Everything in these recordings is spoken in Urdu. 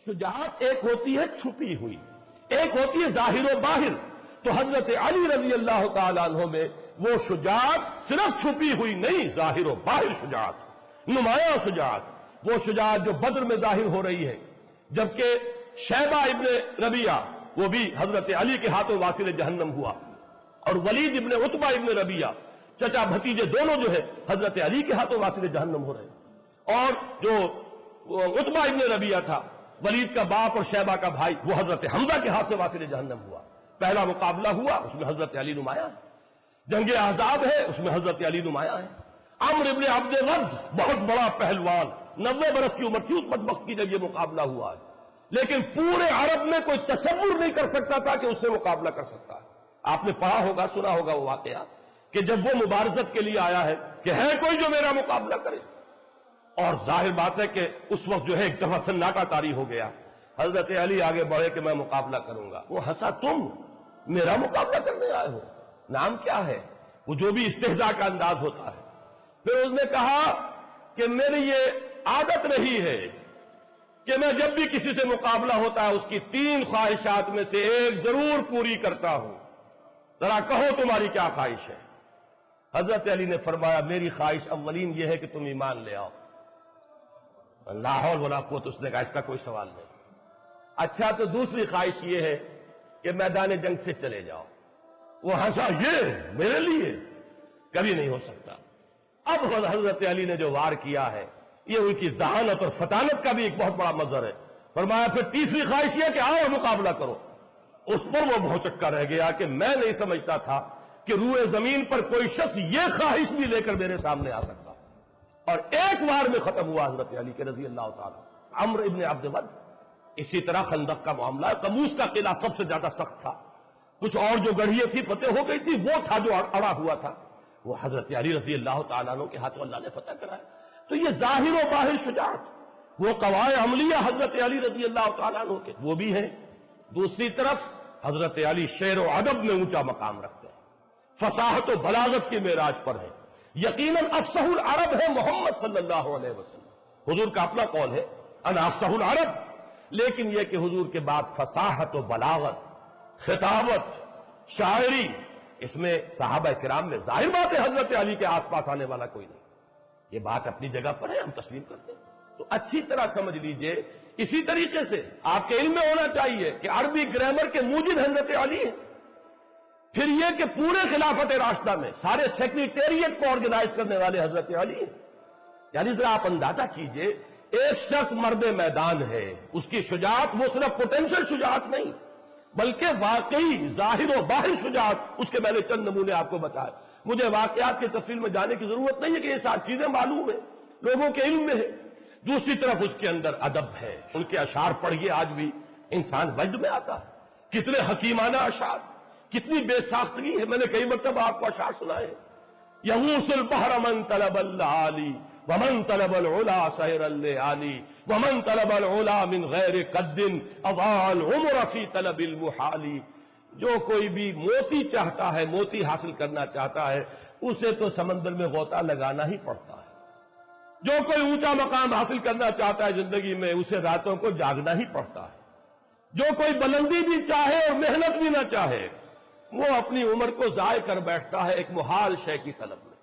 شجاعت ایک ہوتی ہے چھپی ہوئی، ایک ہوتی ہے ظاہر و باہر. تو حضرت علی رضی اللہ تعالیٰ عنہ میں وہ شجاعت صرف چھپی ہوئی نہیں، ظاہر و باہر شجاعت، نمایاں شجاعت، وہ شجاعت جو بدر میں ظاہر ہو رہی ہے. جبکہ شیبہ ابن ربیعہ وہ بھی حضرت علی کے ہاتھوں واصل جہنم ہوا، اور ولید ابن عتبہ ابن ربیعہ چچا بھتیجے دونوں جو ہے حضرت علی کے ہاتھوں واصل جہنم ہو رہے ہیں. اور جو عتبہ ابن ربیعہ تھا، ولید کا باپ اور شیبہ کا بھائی، وہ حضرت حمزہ کے ہاتھ سے واصل جہنم ہوا. پہلا مقابلہ ہوا، اس میں حضرت علی نمایاں ہے. جنگ احزاب ہے، اس میں حضرت علی نمایاں ہے. عمرو ابن عبد ود بہت بڑا پہلوان، 90 برس کی عمر تھی اس بدبخت کی جب یہ مقابلہ ہوا ہے، لیکن پورے عرب میں کوئی تصور نہیں کر سکتا تھا کہ اس سے مقابلہ کر سکتا ہے. آپ نے پڑھا ہوگا، سنا ہوگا وہ واقعہ کہ جب وہ مبارزت کے لیے آیا ہے کہ ہے کوئی جو میرا مقابلہ کرے، اور ظاہر بات ہے کہ اس وقت جو ہے ایک دفعہ سناٹا طاری ہو گیا. حضرت علی آگے بڑھے کہ میں مقابلہ کروں گا. وہ ہنسا، تم میرا مقابلہ کرنے آئے ہو؟ نام کیا ہے؟ وہ جو بھی استہزاء کا انداز ہوتا ہے. پھر اس نے کہا کہ میری یہ عادت رہی ہے کہ میں جب بھی کسی سے مقابلہ ہوتا ہے اس کی 3 خواہشات میں سے ایک ضرور پوری کرتا ہوں. ذرا کہو تمہاری کیا خواہش ہے؟ حضرت علی نے فرمایا میری خواہش اولین یہ ہے کہ تم ایمان لے آؤ. لا حول ولا قوت. اس نے کہا اس کا کوئی سوال نہیں. اچھا تو دوسری خواہش یہ ہے کہ میدان جنگ سے چلے جاؤ. وہ ہنسا، یہ میرے لیے کبھی نہیں ہو سکتا. اب حضرت علی نے جو وار کیا ہے یہ ان کی ذہانت اور فطانت کا بھی ایک بہت بڑا مظہر ہے. فرمایا پھر تیسری خواہش یہ کہ آؤ مقابلہ کرو. اس پر وہ بہت چکا رہ گیا کہ میں نہیں سمجھتا تھا کہ روئے زمین پر کوئی شخص یہ خواہش بھی لے کر میرے سامنے آ سکتا. اور ایک وار میں ختم ہوا حضرت علی کے رضی اللہ تعالیٰ. عمرو ابن عبد ود. اسی طرح خندق کا معاملہ، قموس کا قلعہ سب سے زیادہ سخت تھا. کچھ اور جو گڑھیاں تھی فتح ہو گئی تھی، وہ تھا جو اڑا ہوا تھا، وہ حضرت علی رضی اللہ تعالیٰ عنہ کے ہاتھوں اللہ نے فتح کرایا. تو یہ ظاہر و باہر شجاعت، وہ قواعد عملیہ حضرت علی رضی اللہ تعالیٰ عنہ کے وہ بھی ہیں. دوسری طرف حضرت علی شعر و ادب میں اونچا مقام رکھتے ہیں، فصاحت و بلاغت کی معراج پر ہے. یقیناً افصح العرب ہے محمد صلی اللہ علیہ وسلم. حضور کا اپنا قول ہے انا افصح العرب، لیکن یہ کہ حضور کے بعد فصاحت و بلاغت، خطابت، شاعری، اس میں صحابہ کرام میں ظاہر بات ہے حضرت علی کے آس پاس آنے والا کوئی نہیں. یہ بات اپنی جگہ پر ہے، ہم تسلیم کرتے ہیں. تو اچھی طرح سمجھ لیجئے. اسی طریقے سے آپ کے علم میں ہونا چاہیے کہ عربی گرامر کے موجد حضرت علی ہیں. پھر یہ کہ پورے خلافت راشدہ میں سارے سیکریٹریٹ کو آرگنائز کرنے والے حضرت علی ہیں. یعنی ذرا آپ اندازہ کیجئے، ایک شخص مرد میدان ہے، اس کی شجاعت وہ صرف پوٹینشل شجاعت نہیں بلکہ واقعی ظاہر و باہر شجاعت. اس کے میں نے چند نمونے آپ کو بتائے. مجھے واقعات کی تفصیل میں جانے کی ضرورت نہیں ہے کہ یہ ساری چیزیں معلوم ہیں، لوگوں کے علم میں ہے. دوسری طرف اس کے اندر ادب ہے. ان کے اشعار پڑھیے، آج بھی انسان وجد میں آتا ہے. کتنے حکیمانہ اشعار، کتنی بے ساختگی ہے. میں نے کئی مرتبہ آپ کو اشعار سنائے. یغوص البحر من طلب العالی ومن طلب العلا سیر الليالي ومن طلب العلا من غیر قد اضاع العمر فی طلب المحال. جو کوئی بھی موتی چاہتا ہے، موتی حاصل کرنا چاہتا ہے، اسے تو سمندر میں غوطہ لگانا ہی پڑتا ہے. جو کوئی اونچا مقام حاصل کرنا چاہتا ہے زندگی میں، اسے راتوں کو جاگنا ہی پڑتا ہے. جو کوئی بلندی بھی چاہے اور محنت بھی نہ چاہے، وہ اپنی عمر کو ضائع کر بیٹھتا ہے ایک محال شے کی طلب میں.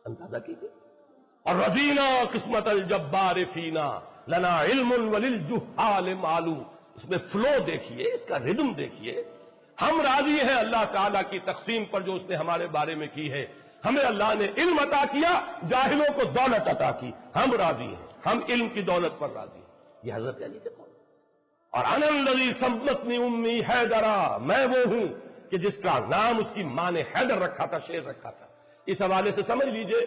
اندازہ کیجیے. اور رضینا قسمت الجبار فینا لنا علم وللجہال معلوم. اس میں فلو دیکھیے، اس کا ردم دیکھیے. ہم راضی ہیں اللہ تعالیٰ کی تقسیم پر جو اس نے ہمارے بارے میں کی ہے. ہمیں اللہ نے علم عطا کیا، جاہلوں کو دولت عطا کی. ہم راضی ہیں، ہم علم کی دولت پر راضی ہیں. یہ حضرت علی کے قول. اور انا الذی سمتنی امی حیدرا، میں وہ ہوں کہ جس کا نام اس کی ماں نے حیدر رکھا تھا، شیر رکھا تھا. اس حوالے سے سمجھ لیجئے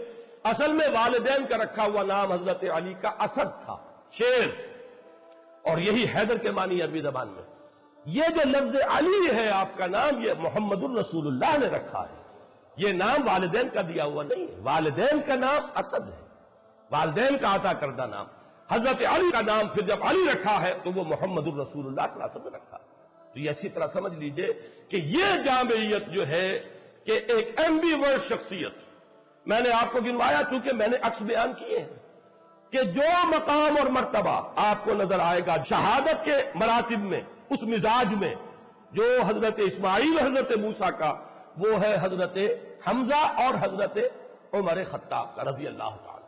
اصل میں والدین کا رکھا ہوا نام حضرت علی کا اسد تھا، شیر، اور یہی حیدر کے معنی عربی زبان میں. یہ جو لفظ علی ہے آپ کا نام، یہ محمد الرسول اللہ نے رکھا ہے. یہ نام والدین کا دیا ہوا نہیں ہے. والدین کا نام اسد ہے، والدین کا عطا کردہ نام. حضرت علی کا نام پھر جب علی رکھا ہے تو وہ محمد الرسول اللہ صلی اللہ علیہ وسلم نے رکھا. تو یہ اچھی طرح سمجھ لیجئے کہ یہ جامعیت جو ہے کہ ایک ایمبی ورڈ شخصیت. میں نے آپ کو گنوایا چونکہ میں نے عکس بیان کیے ہیں کہ جو مقام اور مرتبہ آپ کو نظر آئے گا شہادت کے مراتب میں، اس مزاج میں، جو حضرت اسماعیل حضرت موسیٰ کا، وہ ہے حضرت حمزہ اور حضرت عمر خطاب کا رضی اللہ تعالی۔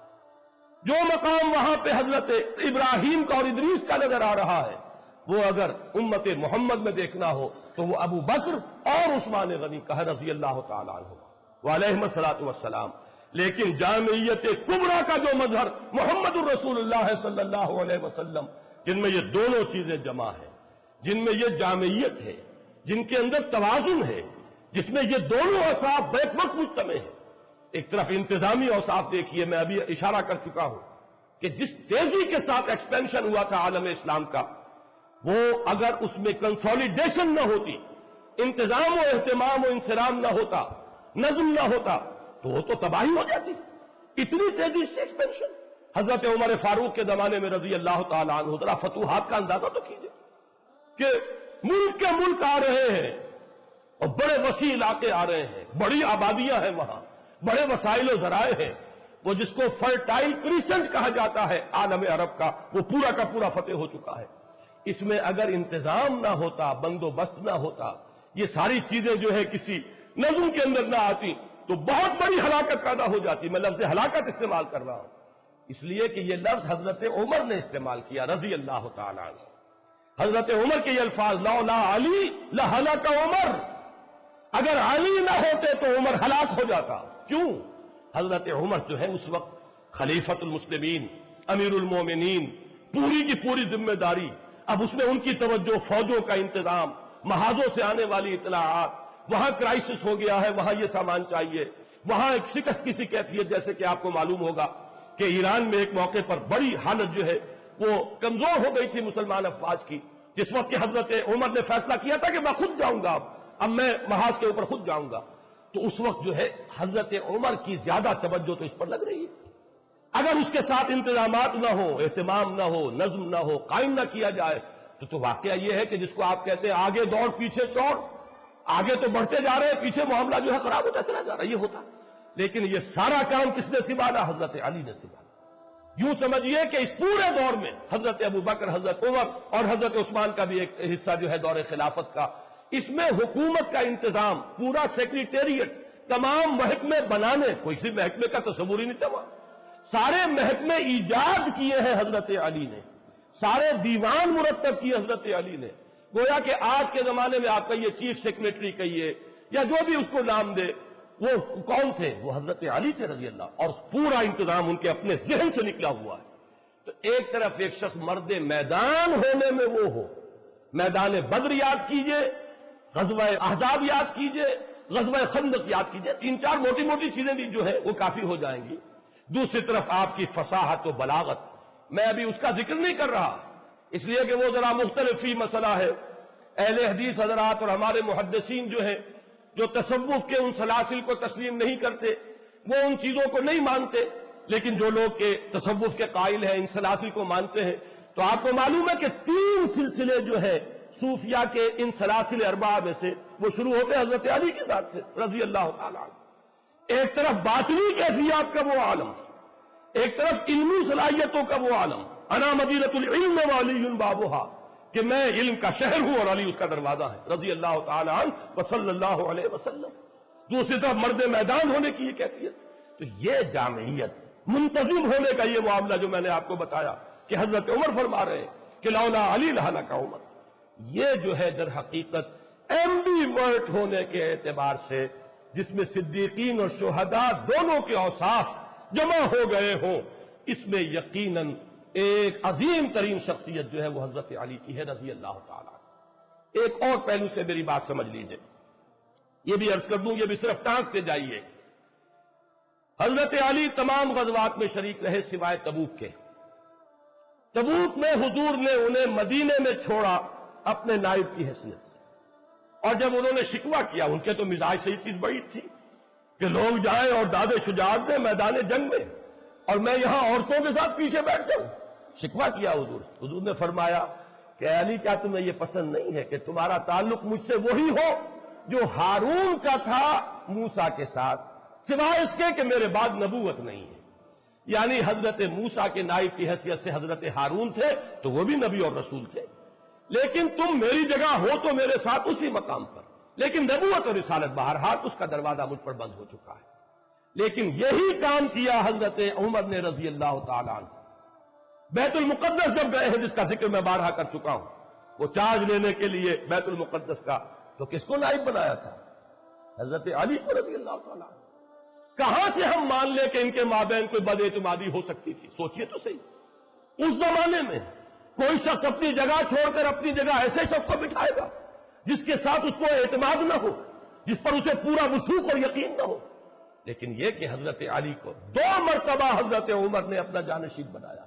جو مقام وہاں پہ حضرت ابراہیم کا اور ادریس کا نظر آ رہا ہے، وہ اگر امت محمد میں دیکھنا ہو تو وہ ابو بکر اور عثمان غنی کا ہے رضی اللہ تعالیٰ عنہ وعلیہم الصلاۃ والسلام۔ لیکن جامعیت کبریٰ کا جو مظہر محمد الرسول اللہ صلی اللہ علیہ وسلم، جن میں یہ دونوں چیزیں جمع ہیں، جن میں یہ جامعیت ہے، جن کے اندر توازن ہے، جس میں یہ دونوں اوصاف بیک وقت مجتمع ہیں۔ ایک طرف انتظامی اوصاف دیکھیے، میں ابھی اشارہ کر چکا ہوں کہ جس تیزی کے ساتھ ایکسپینشن ہوا تھا عالم اسلام کا، وہ اگر اس میں کنسولیڈیشن نہ ہوتی، انتظام و اہتمام و انصرام نہ ہوتا، نظم نہ ہوتا، تو وہ تو تباہی ہو جاتی۔ اتنی تیزی سے ایکسپینشن حضرت عمر فاروق کے زمانے میں رضی اللہ تعالیٰ عنہ، ذرا فتوحات کا اندازہ تو کیجیے کہ ملک کے ملک آ رہے ہیں اور بڑے وسیع علاقے آ رہے ہیں، بڑی آبادیاں ہیں وہاں، بڑے وسائل و ذرائع ہیں، وہ جس کو فرٹائل کریسنٹ کہا جاتا ہے عالم عرب کا، وہ پورا کا پورا فتح ہو چکا ہے۔ اس میں اگر انتظام نہ ہوتا، بندوبست نہ ہوتا، یہ ساری چیزیں جو ہے کسی نظم کے اندر نہ آتی، تو بہت بڑی ہلاکت پیدا ہو جاتی۔ میں لفظ ہلاکت استعمال کر رہا ہوں اس لیے کہ یہ لفظ حضرت عمر نے استعمال کیا رضی اللہ تعالیٰ عنہ۔ حضرت عمر کے یہ الفاظ، لولا علی لہلک عمر، اگر علی نہ ہوتے تو عمر ہلاک ہو جاتا۔ کیوں؟ حضرت عمر جو ہے اس وقت خلیفۃ المسلمین، امیر المومنین، پوری کی پوری ذمہ داری، اب اس میں ان کی توجہ، فوجوں کا انتظام، محاذوں سے آنے والی اطلاعات، وہاں کرائسس ہو گیا ہے، وہاں یہ سامان چاہیے، وہاں ایک شکست کی سی کیفیت، جیسے کہ آپ کو معلوم ہوگا کہ ایران میں ایک موقع پر بڑی حالت جو ہے وہ کمزور ہو گئی تھی مسلمان افواج کی، جس وقت کہ حضرت عمر نے فیصلہ کیا تھا کہ میں خود جاؤں گا، اب میں محاذ کے اوپر خود جاؤں گا، تو اس وقت جو ہے حضرت عمر کی زیادہ توجہ تو اس پر لگ رہی ہے۔ اگر اس کے ساتھ انتظامات نہ ہو، اہتمام نہ ہو، نظم نہ ہو، قائم نہ کیا جائے، تو واقعہ یہ ہے کہ جس کو آپ کہتے ہیں آگے دوڑ پیچھے چوڑ، آگے تو بڑھتے جا رہے ہیں، پیچھے معاملہ جو ہے خراب ہوتا چلا جا رہا ہے، یہ ہوتا۔ لیکن یہ سارا کام کس نے سنبھالا؟ حضرت علی نے سنبھالا۔ یوں سمجھیے کہ اس پورے دور میں حضرت ابو بکر، حضرت عمر اور حضرت عثمان کا بھی ایک حصہ جو ہے دور خلافت کا، اس میں حکومت کا انتظام، پورا سیکریٹریٹ، تمام محکمے بنانے، کوئی سی محکمے کا تصور ہی نہیں تھا، سارے محکمے ایجاد کیے ہیں حضرت علی نے، سارے دیوان مرتب کیے حضرت علی نے۔ گویا کہ آج کے زمانے میں آپ کہیے چیف سیکریٹری کہیے یا جو بھی اس کو نام دے، وہ کون تھے؟ وہ حضرت علی تھے رضی اللہ، اور پورا انتظام ان کے اپنے ذہن سے نکلا ہوا ہے۔ تو ایک طرف ایک شخص مرد میدان ہونے میں وہ ہو، میدان بدر یاد کیجئے، غزوہ احزاب یاد کیجئے، غزوہ خندق یاد کیجئے، 3-4 موٹی موٹی چیزیں بھی جو ہے وہ کافی ہو جائیں گی۔ دوسری طرف آپ کی فصاحت و بلاغت، میں ابھی اس کا ذکر نہیں کر رہا اس لیے کہ وہ ذرا مختلف فی مسئلہ ہے۔ اہل حدیث حضرات اور ہمارے محدثین جو ہیں، جو تصوف کے ان سلاسل کو تسلیم نہیں کرتے، وہ ان چیزوں کو نہیں مانتے، لیکن جو لوگ کے تصوف کے قائل ہیں، ان سلاسل کو مانتے ہیں، تو آپ کو معلوم ہے کہ 3 سلسلے جو ہے صوفیہ کے ان سلاسل اربعہ میں سے وہ شروع ہوتے ہیں حضرت علی کے ذات سے رضی اللہ تعالیٰ عنہ۔ ایک طرف باطنی کیفیات کا وہ عالم، ایک طرف علمی صلاحیتوں کا وہ عالم، انا مدینۃ العلم وعلی بابھا، کہ میں علم کا شہر ہوں اور علی اس کا دروازہ ہے رضی اللہ تعالیٰ عنہ وصلی اللہ علیہ وسلم۔ دوسری طرف مرد میدان ہونے کی یہ کیفیت، تو یہ جامعیت، منتظم ہونے کا یہ معاملہ جو میں نے آپ کو بتایا کہ حضرت عمر فرما رہے ہیں کہ لولا علی لہلک عمر، یہ جو ہے در حقیقت ایمبی ورٹ ہونے کے اعتبار سے، جس میں صدیقین اور شہداء دونوں کے اوصاف جمع ہو گئے ہوں، اس میں یقیناً ایک عظیم ترین شخصیت جو ہے وہ حضرت علی کی ہے رضی اللہ تعالیٰ۔ ایک اور پہلو سے میری بات سمجھ لیجئے، یہ بھی عرض کر دوں، یہ بھی صرف ٹانکتے جائیے۔ حضرت علی تمام غزوات میں شریک رہے سوائے تبوک کے۔ تبوک میں حضور نے انہیں مدینے میں چھوڑا اپنے نائب کی حیثیت سے، اور جب انہوں نے شکوہ کیا، ان کے تو مزاج سے یہ چیز بڑی تھی کہ لوگ جائیں اور داد شجاعت دیں میدان جنگ میں، اور میں یہاں عورتوں کے ساتھ پیچھے بیٹھ جاؤں۔ شکوہ کیا حضور نے فرمایا کہ علی کیا تمہیں یہ پسند نہیں ہے کہ تمہارا تعلق مجھ سے وہی ہو جو ہارون کا تھا موسیٰ کے ساتھ، سوائے اس کے کہ میرے بعد نبوت نہیں ہے۔ یعنی حضرت موسیٰ کے نائب کی حیثیت سے حضرت ہارون تھے تو وہ بھی نبی اور رسول تھے، لیکن تم میری جگہ ہو تو میرے ساتھ اسی مقام پر، لیکن نبوت اور رسالت بہرحال اس کا دروازہ مجھ پر بند ہو چکا ہے۔ لیکن یہی کام کیا حضرت عمر نے رضی اللہ تعالیٰ عنہ۔ بیت المقدس جب گئے ہیں، جس کا ذکر میں بارہا کر چکا ہوں، وہ چارج لینے کے لیے بیت المقدس کا، تو کس کو نائب بنایا تھا؟ حضرت علی کو رضی اللہ تعالیٰ عنہ۔ کہاں سے ہم مان لیں کہ ان کے مابین کوئی بد اعتمادی ہو سکتی تھی؟ سوچئے تو صحیح، اس زمانے میں کوئی شخص اپنی جگہ چھوڑ کر اپنی جگہ ایسے شخص کو بٹھائے گا جس کے ساتھ اس کو اعتماد نہ ہو، جس پر اسے پورا وثوق اور یقین نہ ہو؟ لیکن یہ کہ حضرت علی کو 2 مرتبہ حضرت عمر نے اپنا جانشین بنایا،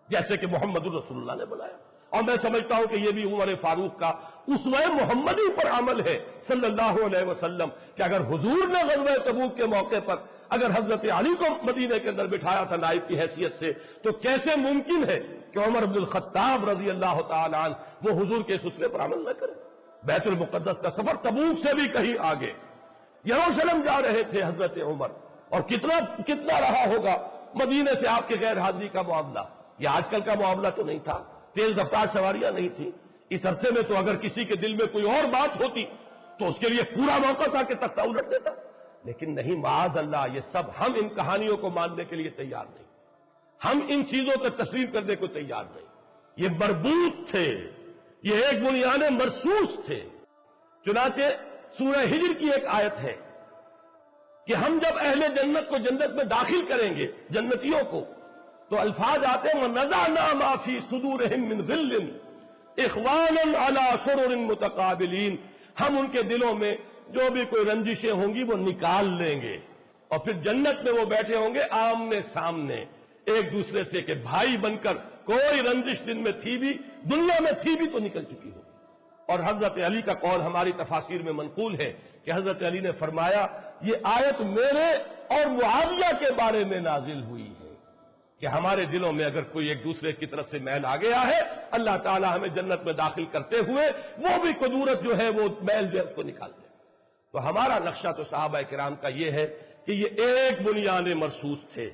جیسے کہ محمد الرسول اللہ نے بنایا۔ اور میں سمجھتا ہوں کہ یہ بھی عمر فاروق کا اسوہ محمدی پر عمل ہے صلی اللہ علیہ وسلم، کہ اگر حضور نے غزوہ تبوک کے موقع پر اگر حضرت علی کو مدینے کے اندر بٹھایا تھا نائب کی حیثیت سے، تو کیسے ممکن ہے کہ عمر بن الخطاب رضی اللہ تعالیٰ عنہ وہ حضور کے اس اسوے پر عمل نہ کرے؟ بیت المقدس کا سفر تبوک سے بھی کہیں آگے، یروشلم جا رہے تھے حضرت عمر، اور کتنا رہا ہوگا مدینے سے آپ کے غیر حاضری کا معاملہ۔ یہ آج کل کا معاملہ تو نہیں تھا، تیز رفتار سواریاں نہیں تھی۔ اس عرصے میں تو اگر کسی کے دل میں کوئی اور بات ہوتی تو اس کے لیے پورا موقع تھا کہ تختہ الٹ دیتا، لیکن نہیں، معاذ اللہ، یہ سب ہم ان کہانیوں کو ماننے کے لیے تیار نہیں، ہم ان چیزوں کو تسلیم کرنے کو تیار نہیں۔ یہ مربوط تھے، یہ ایک بنیاد مرصوص تھے۔ چنانچہ سورہ ہجر کی ایک آیت ہے کہ ہم جب اہل جنت کو جنت میں داخل کریں گے، جنتیوں کو، تو الفاظ آتے ہیں وَنَزَعْنَا مَا فِي صُدُورِهِم مِّن غِلٍّ إِخْوَانًا عَلَىٰ سُرُرٍ مُتَقَابِلِينَ، ہم ان کے دلوں میں جو بھی کوئی رنجشیں ہوں گی وہ نکال لیں گے، اور پھر جنت میں وہ بیٹھے ہوں گے آمنے سامنے ایک دوسرے سے، کہ بھائی بن کر کوئی رنجش دن میں تھی بھی، دنیا میں تھی بھی تو نکل چکی ہو۔ اور حضرت علی کا قول ہماری تفاسیر میں منقول ہے کہ حضرت علی نے فرمایا یہ آیت میرے اور معاویہ کے بارے میں نازل ہوئی ہے کہ ہمارے دلوں میں اگر کوئی ایک دوسرے کی طرف سے میل آ گیا ہے، اللہ تعالی ہمیں جنت میں داخل کرتے ہوئے وہ بھی قدورت جو ہے وہ میل جو ہے اس کو نکال دے۔ تو ہمارا نقشہ تو صحابہ کرام کا یہ ہے کہ یہ ایک بنیاد مرصوص تھے۔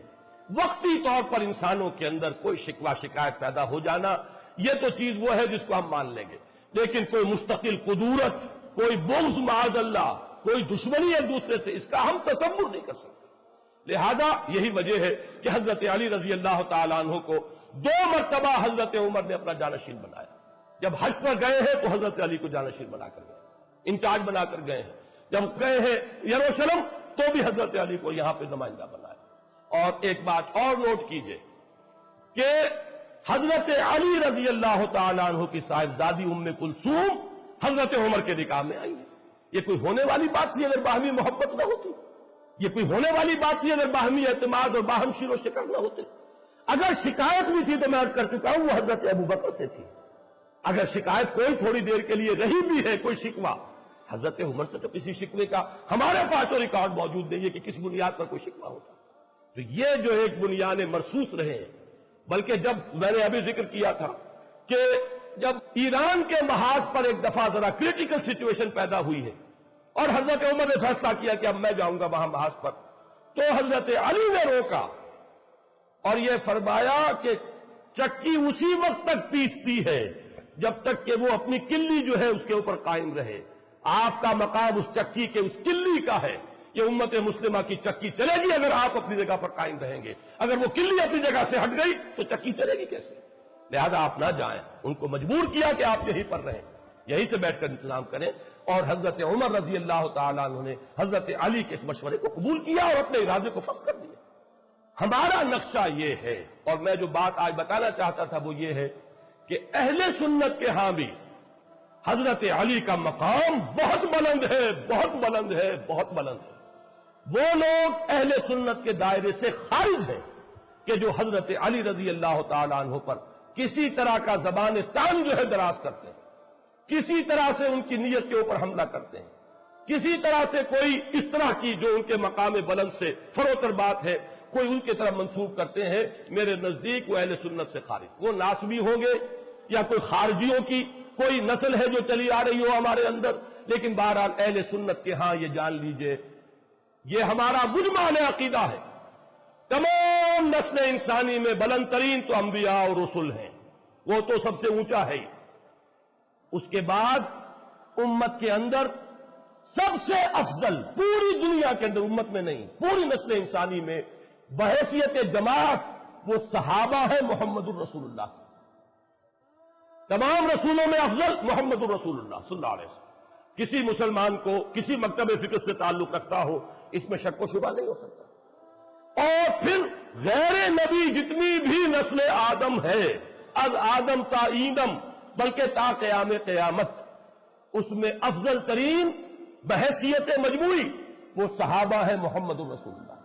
وقتی طور پر انسانوں کے اندر کوئی شکوہ شکایت پیدا ہو جانا، یہ تو چیز وہ ہے جس کو ہم مان لیں گے، لیکن کوئی مستقل قدورت، کوئی بغض معاذ اللہ، کوئی دشمنی ایک دوسرے سے، اس کا ہم تصور نہیں کر سکتے۔ لہذا یہی وجہ ہے کہ حضرت علی رضی اللہ تعالیٰ عنہ کو 2 مرتبہ حضرت عمر نے اپنا جانشین بنایا۔ جب حج پر گئے ہیں تو حضرت علی کو جانشین بنا کر گئے، انچارج بنا کر گئے ہیں۔ جب گئے ہیں یروشلم تو بھی حضرت علی کو یہاں پہ نمائندہ بنایا۔ اور ایک بات اور نوٹ کیجئے کہ حضرت علی رضی اللہ تعالیٰ عنہ کی صاحبزادی ام کلثوم حضرت عمر کے نکاح میں آئی ہے۔ یہ کوئی ہونے والی بات تھی اگر باہمی محبت نہ ہوتی؟ یہ کوئی ہونے والی بات تھی اگر باہمی اعتماد اور باہم شیر و شکر نہ ہوتے؟ اگر شکایت بھی تھی تو میں عرض کر چکا ہوں وہ حضرت ابوبکر سے تھی۔ اگر شکایت کوئی تھوڑی دیر کے لیے رہی بھی ہے، کوئی شکوہ، حضرت عمر سے تو کسی شکوے کا ہمارے پاس تو ریکارڈ موجود نہیں ہے کہ کس بنیاد پر کوئی شکوہ ہوتا۔ تو یہ جو ایک بنیاد مرصوص رہے ہیں، بلکہ جب میں نے ابھی ذکر کیا تھا کہ جب ایران کے محاذ پر ایک دفعہ ذرا کریٹیکل سچویشن پیدا ہوئی ہے اور حضرت عمر نے فیصلہ کیا کہ اب میں جاؤں گا وہاں محاذ پر، تو حضرت علی نے روکا اور یہ فرمایا کہ چکی اسی وقت تک پیستی ہے جب تک کہ وہ اپنی کلی جو ہے اس کے اوپر قائم رہے۔ آپ کا مقام اس چکی کے اس کلی کا ہے۔ یہ امت مسلمہ کی چکی چلے گی اگر آپ اپنی جگہ پر قائم رہیں گے، اگر وہ کلی اپنی جگہ سے ہٹ گئی تو چکی چلے گی کیسے؟ لہذا آپ نہ جائیں، ان کو مجبور کیا کہ آپ یہیں پر رہیں، یہیں سے بیٹھ کر انتظام کریں۔ اور حضرت عمر رضی اللہ تعالیٰ عنہ نے حضرت علی کے اس مشورے کو قبول کیا اور اپنے ارادے کو فسخ کر دیا۔ ہمارا نقشہ یہ ہے، اور میں جو بات آج بتانا چاہتا تھا وہ یہ ہے کہ اہل سنت کے ہاں بھی حضرت علی کا مقام بہت بلند ہے، بہت بلند ہے، بہت بلند ہے۔ وہ لوگ اہل سنت کے دائرے سے خارج ہیں کہ جو حضرت علی رضی اللہ تعالیٰ عنہ پر کسی طرح کا زبان تان جو ہے دراز کرتے ہیں، کسی طرح سے ان کی نیت کے اوپر حملہ کرتے ہیں، کسی طرح سے کوئی اس طرح کی جو ان کے مقام بلند سے فروتر بات ہے کوئی ان کی طرف منسوب کرتے ہیں، میرے نزدیک وہ اہل سنت سے خارج، وہ ناسبی ہوں گے یا کوئی خارجیوں کی کوئی نسل ہے جو چلی آ رہی ہو ہمارے اندر، لیکن بہرحال اہل سنت کے ہاں یہ جان لیجئے، یہ ہمارا مجمع عقیدہ ہے۔ تمام نسل انسانی میں بلند ترین تو انبیاء اور رسل ہیں، وہ تو سب سے اونچا ہے ہی۔ اس کے بعد امت کے اندر سب سے افضل، پوری دنیا کے اندر، امت میں نہیں، پوری نسل انسانی میں بحیثیت جماعت وہ صحابہ ہے محمد الرسول اللہ۔ تمام رسولوں میں افضل محمد الرسول اللہ صلی اللہ علیہ وسلم۔ کسی مسلمان کو کسی مکتب فکر سے تعلق رکھتا ہو، اس میں شک و شبہ نہیں ہو سکتا۔ اور پھر غیر نبی جتنی بھی نسل آدم ہے، از آدم تا ایدم، بلکہ تا قیام قیامت، اس میں افضل ترین بحیثیت مجموعی وہ صحابہ ہے محمد الرسول اللہ۔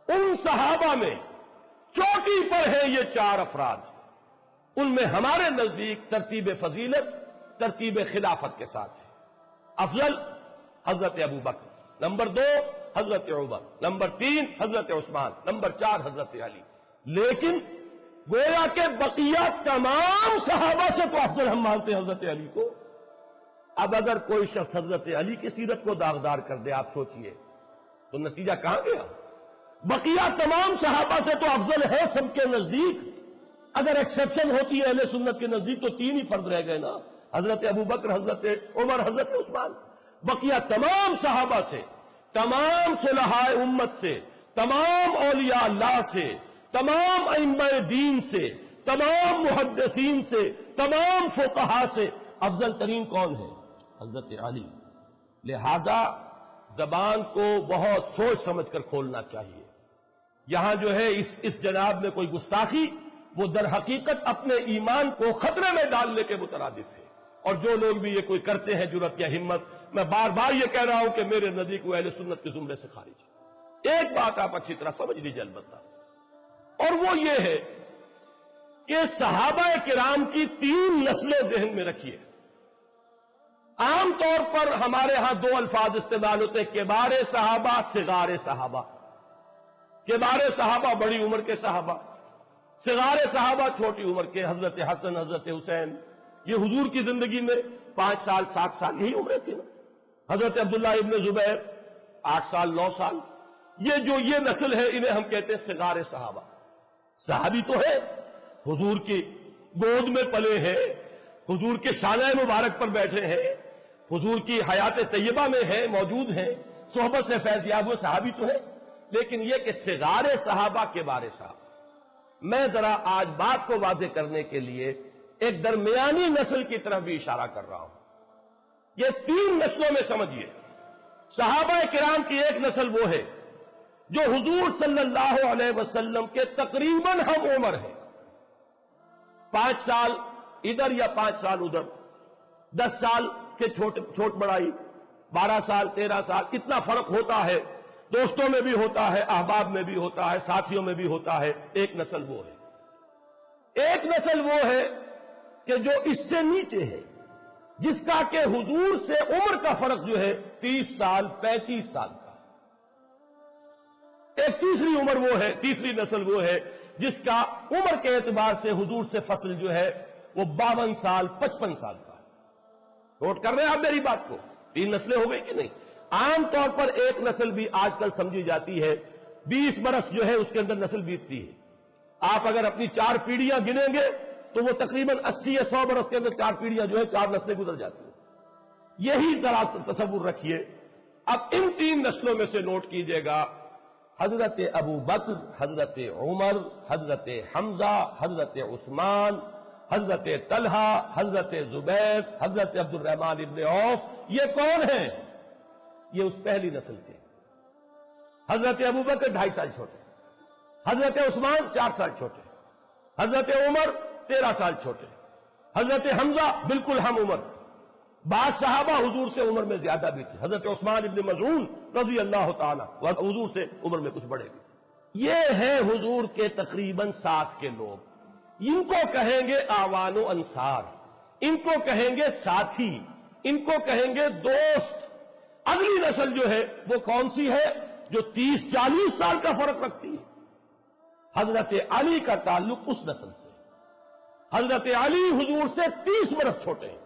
ان صحابہ میں چوٹی پر ہیں یہ چار افراد، ان میں ہمارے نزدیک ترتیب فضیلت ترتیب خلافت کے ساتھ ہے۔ افضل حضرت ابو بکر، نمبر 2 حضرت عمر، نمبر 3 حضرت عثمان، نمبر 4 حضرت علی۔ لیکن گویا کہ بقیہ تمام صحابہ سے تو افضل ہم مانتے ہیں حضرت علی کو۔ اب اگر کوئی شخص حضرت علی کی سیرت کو داغدار کر دے، آپ سوچئے تو نتیجہ کہاں گیا؟ بقیہ تمام صحابہ سے تو افضل ہے سب کے نزدیک، اگر ایکسیپشن ہوتی ہے اہل سنت کے نزدیک تو 3 ہی فرد رہ گئے نا، حضرت ابو بکر، حضرت عمر، حضرت عثمان۔ بقیہ تمام صحابہ سے، تمام صلحاء امت سے، تمام اولیاء اللہ سے، تمام ائمہ دین سے، تمام محدثین سے، تمام فقہاء سے افضل ترین کون ہے؟ حضرت علی۔ لہذا زبان کو بہت سوچ سمجھ کر کھولنا چاہیے۔ یہاں جو ہے اس جناب میں کوئی گستاخی، وہ در حقیقت اپنے ایمان کو خطرے میں ڈالنے کے مترادف ہے۔ اور جو لوگ بھی یہ کوئی کرتے ہیں جرأت یا ہمت، میں بار بار یہ کہہ رہا ہوں کہ میرے نزدیک وہ اہل سنت کے زمرے سے خارج ہے۔ ایک بات آپ اچھی طرح سمجھ لیجیے البتہ، اور وہ یہ ہے کہ صحابہ کرام کی 3 نسلیں ذہن میں رکھیے۔ عام طور پر ہمارے ہاں 2 الفاظ استعمال ہوتے ہیں، کبار صحابہ، صغار صحابہ۔ کبار صحابہ بڑی عمر کے صحابہ، صغار صحابہ چھوٹی عمر کے، حضرت حسن، حضرت حسین، یہ حضور کی زندگی میں 5 سال 7 سال یہی عمریں تھی نا۔ حضرت عبداللہ ابن زبیر 8 سال 9 سال، یہ نسل ہے، انہیں ہم کہتے ہیں صغار صحابہ۔ صحابی تو ہے، حضور کی گود میں پلے ہیں، حضور کے شانہ مبارک پر بیٹھے ہیں، حضور کی حیات طیبہ میں ہیں، موجود ہیں، صحبت سے فیض یاب ہوئے، صحابی تو ہے۔ لیکن یہ کہ صغار صحابہ کے بارے صاحب، میں ذرا آج بات کو واضح کرنے کے لیے ایک درمیانی نسل کی طرف بھی اشارہ کر رہا ہوں۔ یہ 3 نسلوں میں سمجھیے، صحابہ کرام کی ایک نسل وہ ہے جو حضور صلی اللہ علیہ وسلم کے تقریباً ہم عمر ہیں، 5 سال ادھر یا 5 سال ادھر، 10 سال کے چھوٹ بڑائی، 12 سال 13 سال، اتنا فرق ہوتا ہے، دوستوں میں بھی ہوتا ہے، احباب میں بھی ہوتا ہے، ساتھیوں میں بھی ہوتا ہے۔ ایک نسل وہ ہے، ایک نسل وہ ہے کہ جو اس سے نیچے ہے، جس کا کہ حضور سے عمر کا فرق جو ہے 30 سال 35 سال کا۔ ایک تیسری عمر وہ ہے، تیسری نسل وہ ہے جس کا عمر کے اعتبار سے حضور سے فصل جو ہے وہ 52 سال 55 سال کا۔ نوٹ کر رہے ہیں آپ میری بات کو؟ 3 نسلیں ہو گئی کہ نہیں؟ عام طور پر ایک نسل بھی آج کل سمجھی جاتی ہے، 20 برس جو ہے اس کے اندر نسل بیتتی ہے۔ آپ اگر اپنی 4 پیڑھیاں گنیں گے تو وہ تقریباً 80 یا 100 برس کے اندر 4 پیڑھیاں جو ہے 4 نسلیں گزر جاتی ہیں۔ یہی ذرا تصور رکھیے۔ اب ان 3 نسلوں میں سے نوٹ کیجئے گا، حضرت ابو بکر، حضرت عمر، حضرت حمزہ، حضرت عثمان، حضرت طلحہ، حضرت زبیر، حضرت عبد الرحمن ابن عوف، یہ کون ہیں؟ یہ اس پہلی نسل کے۔ حضرت ابو بکر 2.5 سال چھوٹے، حضرت عثمان 4 سال چھوٹے، حضرت عمر 13 سال چھوٹے، حضرت حمزہ بالکل ہم عمر، بعض صحابہ حضور سے عمر میں زیادہ بھی تھے، حضرت عثمان ابن مظعون رضی اللہ تعالیٰ حضور سے عمر میں کچھ بڑے بھی تھے۔ یہ ہیں حضور کے تقریباً ساتھ کے لوگ، ان کو کہیں گے اعوان و انصار، ان کو کہیں گے ساتھی، ان کو کہیں گے دوست۔ اگلی نسل جو ہے وہ کون سی ہے؟ جو 30-40 سال کا فرق رکھتی ہے۔ حضرت علی کا تعلق اس نسل سے، حضرت علی حضور سے 30 برس چھوٹے ہیں۔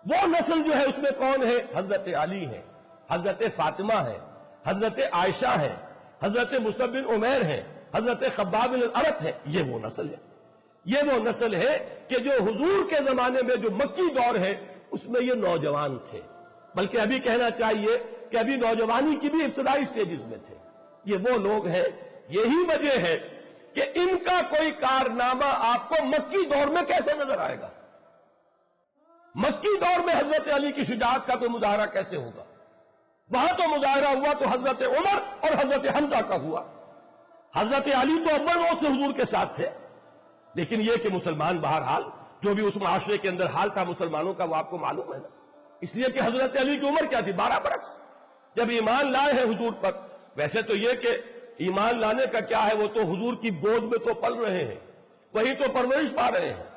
وہ نسل جو ہے اس میں کون ہے؟ حضرت علی ہے، حضرت فاطمہ ہے، حضرت عائشہ ہے، حضرت مصعب بن عمیر ہیں، حضرت خباب بن الارت ہیں، یہ وہ نسل ہے، یہ وہ نسل ہے کہ جو حضور کے زمانے میں جو مکی دور ہے اس میں یہ نوجوان تھے، بلکہ ابھی کہنا چاہیے کہ ابھی نوجوانی کی بھی ابتدائی سٹیجز میں تھے۔ یہ وہ لوگ ہیں، یہی وجہ ہے کہ ان کا کوئی کارنامہ آپ کو مکی دور میں کیسے نظر آئے گا؟ مکی دور میں حضرت علی کی شجاعت کا کوئی مظاہرہ کیسے ہوگا؟ وہاں تو مظاہرہ ہوا تو حضرت عمر اور حضرت حمزہ کا ہوا۔ حضرت علی تو اول روز سے حضور کے ساتھ تھے، لیکن یہ کہ مسلمان بہرحال جو بھی اس معاشرے کے اندر حال تھا مسلمانوں کا وہ آپ کو معلوم ہے نا، اس لیے کہ حضرت علی کی عمر کیا تھی؟ 12 برس جب ایمان لائے ہیں حضور پر۔ ویسے تو یہ کہ ایمان لانے کا کیا ہے، وہ تو حضور کی گود میں تو پل رہے ہیں، وہی تو پرورش پا رہے ہیں۔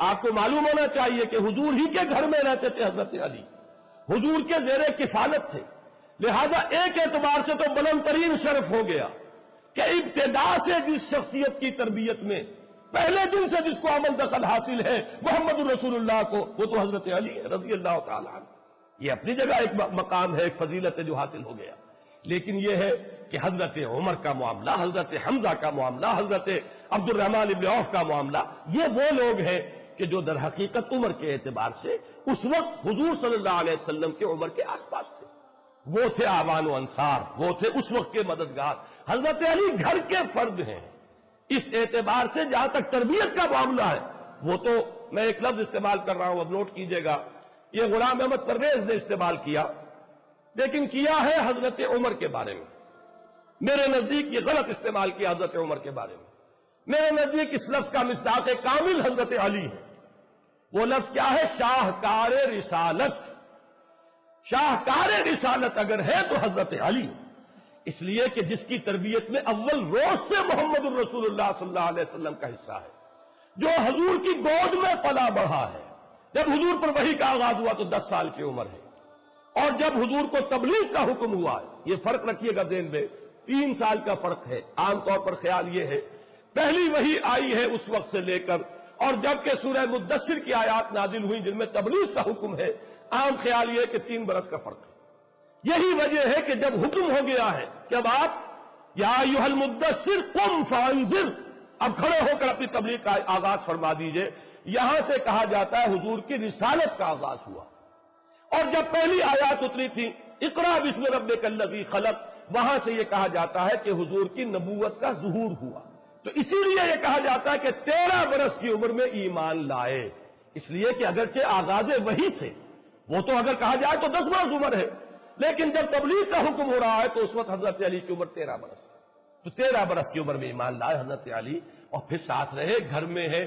آپ کو معلوم ہونا چاہیے کہ حضور ہی کے گھر میں رہتے تھے حضرت علی، حضور کے زیر کفالت تھے، لہذا ایک اعتبار سے تو بلند ترین شرف ہو گیا کہ ابتدا سے جس شخصیت کی تربیت میں پہلے دن سے جس کو عمل دخل حاصل ہے محمد الرسول اللہ کو، وہ تو حضرت علی ہے رضی اللہ تعالیٰ عنہ۔ یہ اپنی جگہ ایک مقام ہے، ایک فضیلت ہے جو حاصل ہو گیا، لیکن یہ ہے کہ حضرت عمر کا معاملہ، حضرت حمزہ کا معاملہ، حضرت عبد الرحمن بن عوف کا معاملہ، یہ وہ لوگ ہیں کہ جو در حقیقت عمر کے اعتبار سے اس وقت حضور صلی اللہ علیہ وسلم کے عمر کے آس پاس تھے، وہ تھے آوان و انصار، وہ تھے اس وقت کے مددگار۔ حضرت علی گھر کے فرد ہیں، اس اعتبار سے جہاں تک تربیت کا معاملہ ہے وہ تو میں ایک لفظ استعمال کر رہا ہوں، اب نوٹ کیجئے گا، یہ غلام احمد پرویز نے استعمال کیا، لیکن کیا ہے حضرت عمر کے بارے میں۔ میرے نزدیک یہ غلط استعمال کیا حضرت عمر کے بارے میں۔ میرے نزدیک اس لفظ کا مصداق کامل حضرت علی ہے۔ وہ لفظ کیا ہے؟ شاہکار رسالت۔ شاہکار رسالت اگر ہے تو حضرت علی، اس لیے کہ جس کی تربیت میں اول روز سے محمد الرسول اللہ صلی اللہ علیہ وسلم کا حصہ ہے، جو حضور کی گود میں پلا بڑھا ہے۔ جب حضور پر وحی کا آغاز ہوا تو 10 سال کی عمر ہے، اور جب حضور کو تبلیغ کا حکم ہوا ہے، یہ فرق رکھیے گا ذہن میں، 3 سال کا فرق ہے۔ عام طور پر خیال یہ ہے پہلی وحی آئی ہے اس وقت سے لے کر، اور جب کہ سورہ مدثر کی آیات نازل ہوئی جن میں تبلیغ کا حکم ہے، عام خیال یہ ہے کہ 3 برس کا فرق ہے۔ یہی وجہ ہے کہ جب حکم ہو گیا ہے کہ اب آپ یا ایھا المدثر قم فانذر، اب کھڑے ہو کر اپنی تبلیغ کا آغاز فرما دیجئے، یہاں سے کہا جاتا ہے حضور کی رسالت کا آغاز ہوا۔ اور جب پہلی آیات اتری تھی اقرا بسم ربک الذی خلق، وہاں سے یہ کہا جاتا ہے کہ حضور کی نبوت کا ظہور ہوا، تو اسی لیے یہ کہا جاتا ہے کہ 13 برس کی عمر میں ایمان لائے، اس لیے کہ اگرچہ آغاز وحی سے وہ تو اگر کہا جائے تو 10 برس عمر ہے، لیکن جب تبلیغ کا حکم ہو رہا ہے تو اس وقت حضرت علی کی عمر 13 برس ہے، تو 13 برس کی عمر میں ایمان لائے حضرت علی، اور پھر ساتھ رہے، گھر میں ہے۔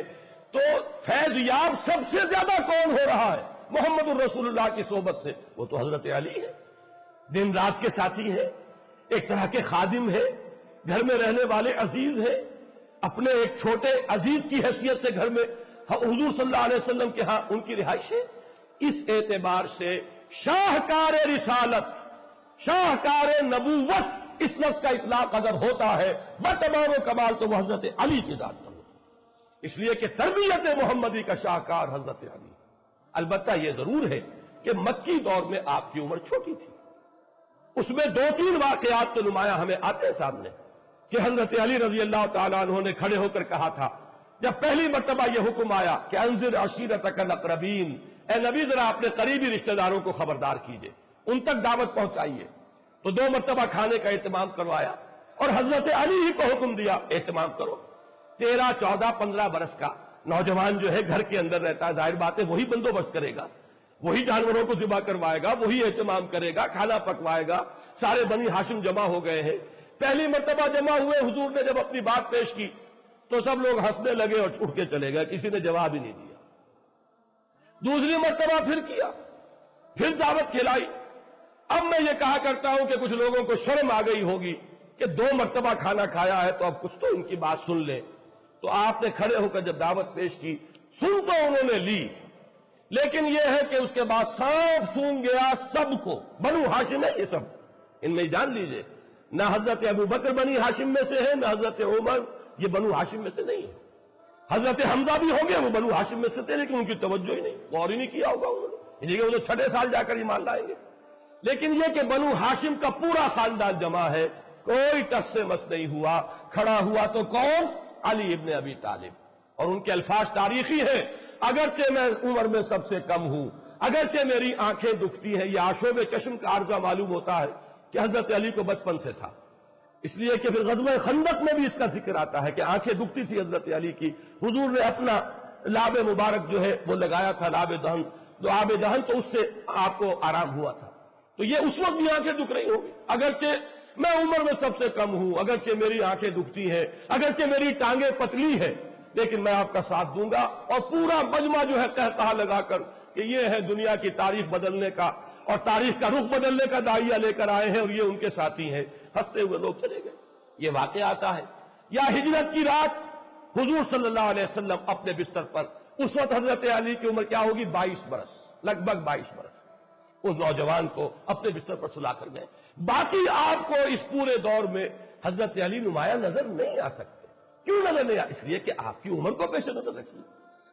تو فیض یاب سب سے زیادہ کون ہو رہا ہے محمد الرسول اللہ کی صحبت سے؟ وہ تو حضرت علی ہے، دن رات کے ساتھی ہے، ایک طرح کے خادم ہے، گھر میں رہنے والے عزیز ہیں، اپنے ایک چھوٹے عزیز کی حیثیت سے گھر میں حضور صلی اللہ علیہ وسلم کے ہاں ان کی رہائش ہے۔ اس اعتبار سے شاہکار رسالت، شاہکار نبوت، اس لفظ کا اطلاق اگر ہوتا ہے بتمام و کمال تو وہ حضرت علی کی ذات پر ہوتا ہے، اس لیے کہ تربیت محمدی کا شاہکار حضرت علی۔ البتہ یہ ضرور ہے کہ مکی دور میں آپ کی عمر چھوٹی تھی، اس میں 2-3 واقعات تو نمایاں ہمیں آتے ہیں سامنے کہ حضرت علی رضی اللہ تعالیٰ عنہ نے کھڑے ہو کر کہا تھا جب پہلی مرتبہ یہ حکم آیا کہ انذر عشیرتک الاقربین، اے نبی ذرا اپنے قریبی رشتہ داروں کو خبردار کیجئے، ان تک دعوت پہنچائیے، تو 2 مرتبہ کھانے کا اہتمام کروایا اور حضرت علی ہی کو حکم دیا اہتمام کرو۔ 13, 14, 15 برس کا نوجوان جو ہے گھر کے اندر رہتا ہے، ظاہر بات ہے وہی بندوبست کرے گا، وہی جانوروں کو ذبح کروائے گا، وہی اہتمام کرے گا، کھانا پکوائے گا۔ سارے بنی ہاشم جمع ہو گئے ہیں، پہلی مرتبہ جمع ہوئے، حضور نے جب اپنی بات پیش کی تو سب لوگ ہنسنے لگے اور اٹھ کے چلے گئے، کسی نے جواب ہی نہیں دیا۔ دوسری مرتبہ پھر کیا، پھر دعوت کھلائی۔ اب میں یہ کہا کرتا ہوں کہ کچھ لوگوں کو شرم آ گئی ہوگی کہ 2 مرتبہ کھانا کھایا ہے تو اب کچھ تو ان کی بات سن لیں، تو آپ نے کھڑے ہو کر جب دعوت پیش کی، سن تو انہوں نے لی، لیکن یہ ہے کہ اس کے بعد سانپ سونگ گیا سب کو۔ بنو ہاشم ہے یہ سب، ان میں جان لیجئے، نہ حضرت ابو بکر بنی ہاشم میں سے ہے، نہ حضرت عمر یہ بنو ہاشم میں سے نہیں ہے۔ حضرت حمزہ بھی ہو گئے، وہ بنو ہاشم میں سے تھے لیکن ان کی توجہ ہی نہیں، غور ہی نہیں کیا ہوگا انہوں نے، یہ کہ وہ تو 6 سال جا کر ایمان لائیں گے۔ لیکن یہ کہ بنو ہاشم کا پورا خاندان جمع ہے، کوئی ٹس سے مس نہیں ہوا. کھڑا ہوا تو کون؟ علی ابن ابی طالب. اور ان کے الفاظ تاریخی ہیں. اگرچہ میں عمر میں سب سے کم ہوں، اگرچہ میری آنکھیں دکھتی ہیں، یہ آشوب چشم کا عارضہ معلوم ہوتا ہے کہ حضرت علی کو بچپن سے تھا. اس لیے کہ پھر غزوہ خندق میں بھی اس کا ذکر آتا ہے کہ آنکھیں دکھتی تھی حضرت علی کی. حضور نے اپنا لاب مبارک جو ہے وہ لگایا تھا، لاب دہن، جو آب دہن، تو اس سے آپ کو آرام ہوا تھا. تو یہ اس وقت بھی آنکھیں دکھ رہی ہوگی. اگرچہ میں عمر میں سب سے کم ہوں، اگرچہ میری آنکھیں دکھتی ہیں، اگرچہ میری ٹانگیں پتلی ہیں، لیکن میں آپ کا ساتھ دوں گا. اور پورا مجمع جو ہے کہا لگا کر کہ یہ ہے دنیا کی تاریخ بدلنے کا اور تاریخ کا رخ بدلنے کا داعیہ لے کر آئے ہیں، اور یہ ان کے ساتھی ہیں. ہنستے ہوئے لوگ چلے گئے. یہ واقعہ آتا ہے. یا ہجرت کی رات حضور صلی اللہ علیہ وسلم اپنے بستر پر، اس وقت حضرت علی کی عمر کیا ہوگی؟ 22 برس، لگ بھگ 22 برس. اس نوجوان کو اپنے بستر پر سلا کر گئے. باقی آپ کو اس پورے دور میں حضرت علی نمایاں نظر نہیں آ سکتے. کیوں نظر نہیں آ؟ اس لیے کہ آپ کی عمر کو پیش نظر رکھیے.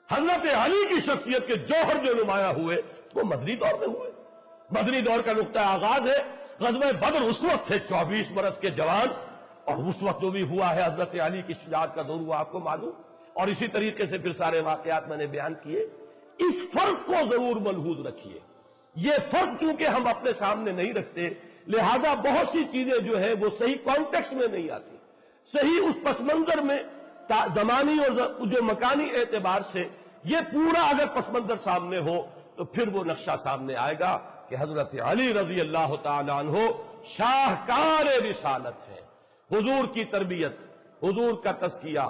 حضرت علی کی شخصیت کے جوہر جو نمایاں ہوئے وہ مدنی دور میں ہوئے. مدنی دور کا نقطہ آغاز ہے غزوہ بدر. اس وقت سے 24 برس کے جوان، اور اس وقت جو بھی ہوا ہے حضرت علی کی شجاعت کا دور ہوا آپ کو معلوم. اور اسی طریقے سے پھر سارے واقعات میں نے بیان کیے. اس فرق کو ضرور ملحوظ رکھیے. یہ فرق چونکہ ہم اپنے سامنے نہیں رکھتے، لہذا بہت سی چیزیں جو ہے وہ صحیح کانٹیکسٹ میں نہیں آتی، صحیح اس پس منظر میں زمانی اور جو مکانی اعتبار سے یہ پورا اگر پس منظر سامنے ہو تو پھر وہ نقشہ سامنے آئے گا کہ حضرت علی رضی اللہ تعالی عنہ شاہکار رسالت ہے. حضور کی تربیت، حضور کا تزکیہ،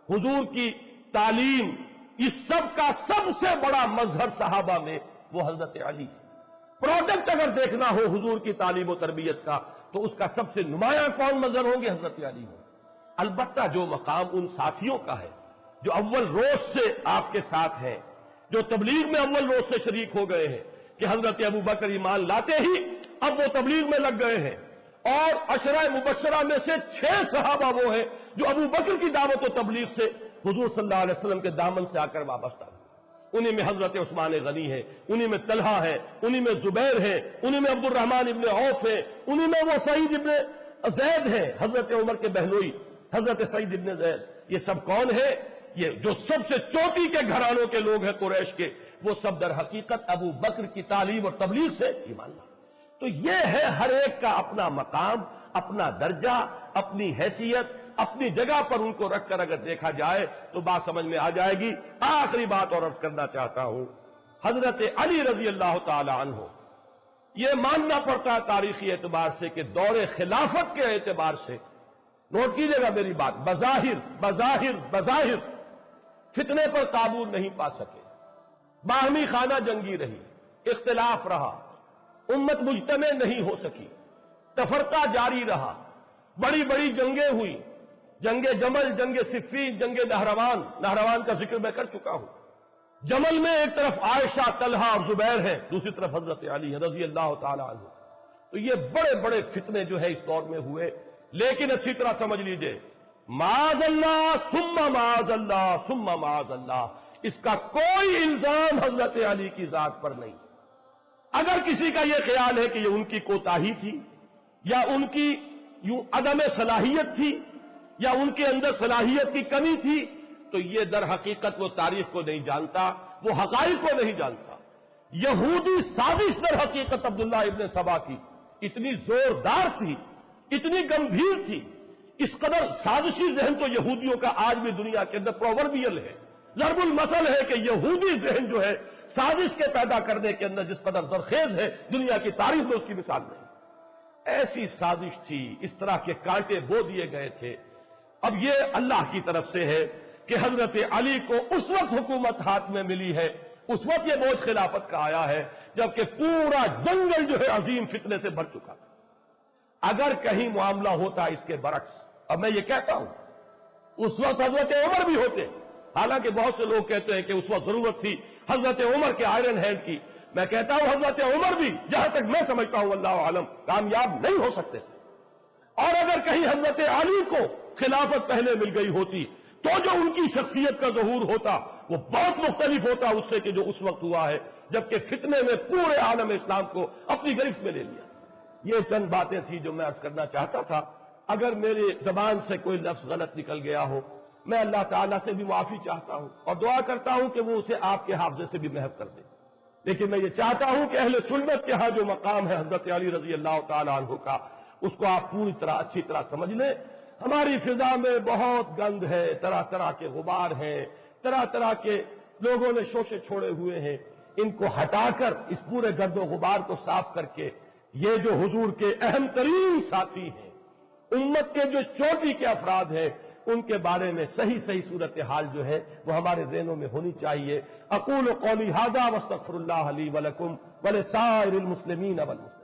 حضور کی تعلیم، اس سب کا سب سے بڑا مظہر صحابہ میں وہ حضرت علی. پروڈکٹ اگر دیکھنا ہو حضور کی تعلیم و تربیت کا تو اس کا سب سے نمایاں کون مظہر ہوں گے؟ حضرت علی ہوں. البتہ جو مقام ان ساتھیوں کا ہے جو اول روز سے آپ کے ساتھ ہیں، جو تبلیغ میں اول روز سے شریک ہو گئے ہیں، کہ حضرت ابو بکر ایمان لاتے ہی اب وہ تبلیغ میں لگ گئے ہیں. اور عشرہ مبشرہ میں سے 6 صحابہ وہ ہیں جو ابو بکر کی دعوت و تبلیغ سے حضور صلی اللہ علیہ وسلم کے دامن سے آ کر وابستہ ہیں. انہی میں حضرت عثمان غنی ہے، انہی میں طلحہ ہے، انہی میں زبیر ہے، انہی میں عبد الرحمن ابن عوف ہے، انہی میں وہ سعید ابن زید ہے، حضرت عمر کے بہنوئی حضرت سعید ابن زید. یہ سب کون ہے؟ یہ جو سب سے چوٹی کے گھرانوں کے لوگ ہیں قریش کے، وہ سب در حقیقت ابو بکر کی تعلیم اور تبلیغ سے ایمان لائے. تو یہ ہے ہر ایک کا اپنا مقام، اپنا درجہ، اپنی حیثیت، اپنی جگہ پر ان کو رکھ کر اگر دیکھا جائے تو بات سمجھ میں آ جائے گی. آخری بات اور عرض کرنا چاہتا ہوں، حضرت علی رضی اللہ تعالی عنہ یہ ماننا پڑتا ہے تاریخی اعتبار سے کہ دور خلافت کے اعتبار سے، نوٹ کیجئے گا میری بات، بظاہر فتنے پر قابو نہیں پا سکے، باہمی خانہ جنگی رہی، اختلاف رہا، امت مجتمع نہیں ہو سکی، تفرقہ جاری رہا، بڑی بڑی جنگیں ہوئی، جنگ جمل، جنگ صفین، جنگ نہروان کا ذکر میں کر چکا ہوں. جمل میں ایک طرف عائشہ، طلحہ اور زبیر ہیں، دوسری طرف حضرت علی رضی اللہ تعالی عنہ. تو یہ بڑے بڑے فتنے جو ہے اس دور میں ہوئے. لیکن اچھی طرح سمجھ لیجئے، معاذ اللہ ثم معاذ اللہ ثم معاذ اللہ، اس کا کوئی الزام حضرت علی کی ذات پر نہیں. اگر کسی کا یہ خیال ہے کہ یہ ان کی کوتاہی تھی یا ان کی یوں عدم صلاحیت تھی یا ان کے اندر صلاحیت کی کمی تھی تو یہ در حقیقت وہ تاریخ کو نہیں جانتا، وہ حقائق کو نہیں جانتا. یہودی سازش در حقیقت عبداللہ ابن سبا کی اتنی زوردار تھی، اتنی گمبھیر تھی، اس قدر سازشی ذہن تو یہودیوں کا آج بھی دنیا کے اندر پرووربیل ہے، ضرب المثل ہے کہ یہودی ذہن جو ہے سازش کے پیدا کرنے کے اندر جس قدر زرخیز ہے دنیا کی تاریخ میں اس کی مثال نہیں. ایسی سازش تھی، اس طرح کے کانٹے بو دیے گئے تھے. اب یہ اللہ کی طرف سے ہے کہ حضرت علی کو اس وقت حکومت ہاتھ میں ملی ہے، اس وقت یہ بوجھ خلافت کا آیا ہے جبکہ پورا جنگل جو ہے عظیم فتنے سے بھر چکا تھا. اگر کہیں معاملہ ہوتا اس کے برعکس، اب میں یہ کہتا ہوں اس وقت حضرت عمر بھی ہوتے، حالانکہ بہت سے لوگ کہتے ہیں کہ اس وقت ضرورت تھی حضرت عمر کے آئرن ہینڈ کی. میں کہتا ہوں حضرت عمر بھی جہاں تک میں سمجھتا ہوں اللہ عالم کامیاب نہیں ہو سکتے تھے. اور اگر کہیں حضرت علی کو خلافت پہلے مل گئی ہوتی تو جو ان کی شخصیت کا ظہور ہوتا وہ بہت مختلف ہوتا اس سے کہ جو اس وقت ہوا ہے، جبکہ فتنے میں پورے عالم اسلام کو اپنی گرفت میں لے لیا. یہ چند باتیں تھیں جو میں عرض کرنا چاہتا تھا. اگر میری زبان سے کوئی لفظ غلط نکل گیا ہو، میں اللہ تعالیٰ سے بھی معافی چاہتا ہوں اور دعا کرتا ہوں کہ وہ اسے آپ کے حافظے سے بھی محو کر دے۔ لیکن میں یہ چاہتا ہوں کہ اہل سنت کے ہاں جو مقام ہے حضرت علی رضی اللہ تعالیٰ عنہ کا، اس کو آپ پوری طرح اچھی طرح سمجھ لیں۔ ہماری فضا میں بہت گند ہے، طرح طرح کے غبار ہیں، طرح طرح کے لوگوں نے شوشے چھوڑے ہوئے ہیں۔ ان کو ہٹا کر، اس پورے گرد و غبار کو صاف کر کے، یہ جو حضور کے اہم ترین ساتھی ہیں، امت کے جو چوٹی کے افراد ہیں، ان کے بارے میں صحیح صورتحال جو ہے وہ ہمارے ذہنوں میں ہونی چاہیے۔ اقول قولی ھذا واستغفر اللہ لی ولکم ولسائر المسلمین والمسلمات۔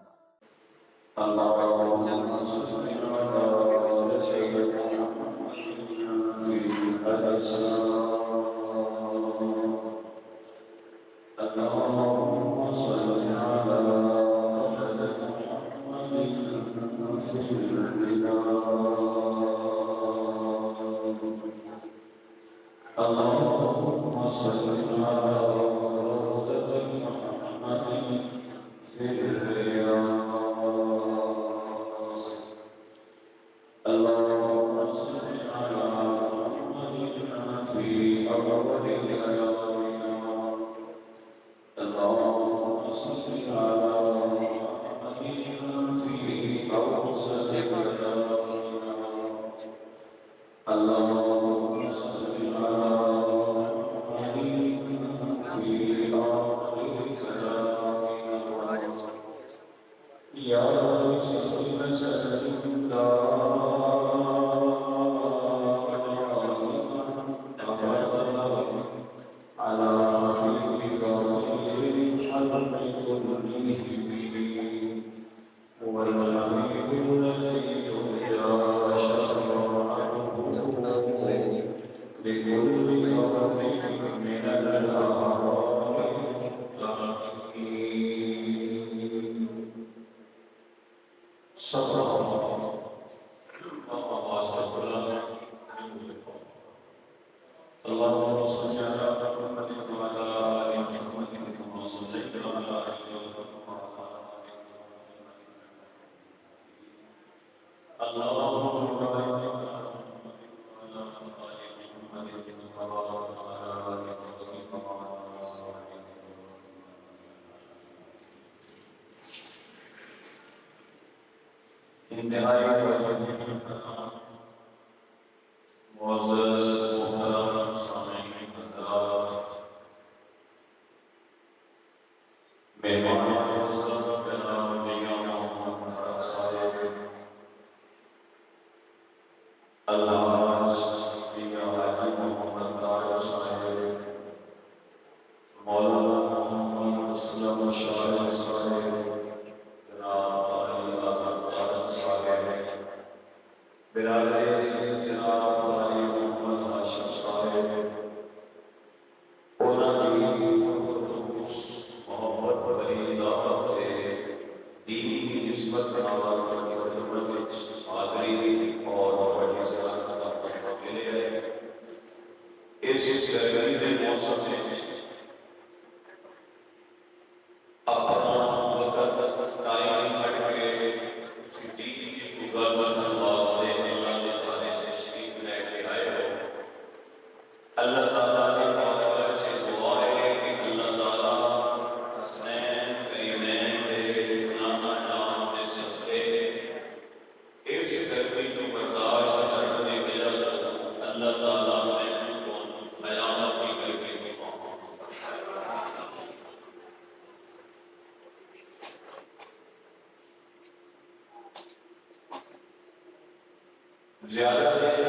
زیادہ دیر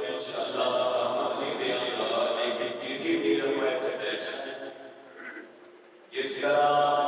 انشاءاللہ نہیں دیا گا، لیکن جتنی دیر میں جس طرح